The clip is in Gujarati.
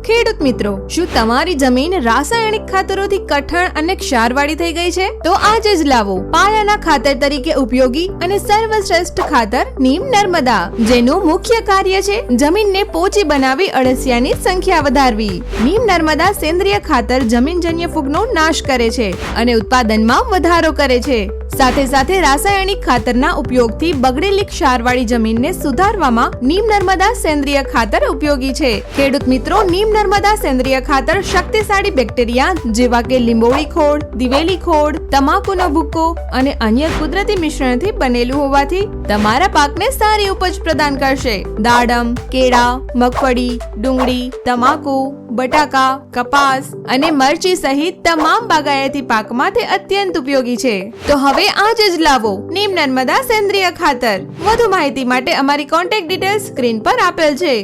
ખેડૂત મિત્રો, શું તમારી જમીન રાસાયણિક ખાતરોથી કઠણ અને ક્ષારવાળી થઈ ગઈ છે? તો આજે જ લાવો પાયાના ખાતર તરીકે ઉપયોગી અને સર્વશ્રેષ્ઠ ખાતર નીમ નર્મદા, જેનું મુખ્ય કાર્ય છે જમીનને પોચી બનાવી અળસિયાની સંખ્યા વધારવી. નીમ નર્મદા સેન્દ્રિય ખાતર જમીનજન્ય ફૂગનો નાશ કરે છે અને ઉત્પાદનમાં વધારો કરે છે. સાથે સાથે રાસાયણિક ખાતરના ઉપયોગથી બગડેલી ક્ષારવાળી જમીનને સુધારવામાં નીમ નર્મદા સેન્દ્રિય ખાતર ઉપયોગી છે. ખેડૂત મિત્રો, નીમ નર્મદા સેન્દ્રિય ખાતર શક્તિશાળી બેક્ટેરિયા જેવા કે લીંબોળી ખોળ, દિવેલી ખોળ, તમાકુનો ભૂક્કો અને અન્ય કુદરતી મિશ્રણથી બનેલું હોવાથી તમારા પાકને સારી ઉપજ પ્રદાન કરશે. દાડમ, કેળા, મગફળી, ડુંગળી, તમાકુ, બટાકા, કપાસ અને મરચી સહિત તમામ બાગાયતી પાકમાં તે અત્યંત ઉપયોગી છે. તો હવે આજે જ લાવો નીમ નર્મદા સેન્દ્રિય ખાતર. વધુ માહિતી માટે અમારી કોન્ટેક્ટ ડિટેલ્સ સ્ક્રીન પર આપેલ છે.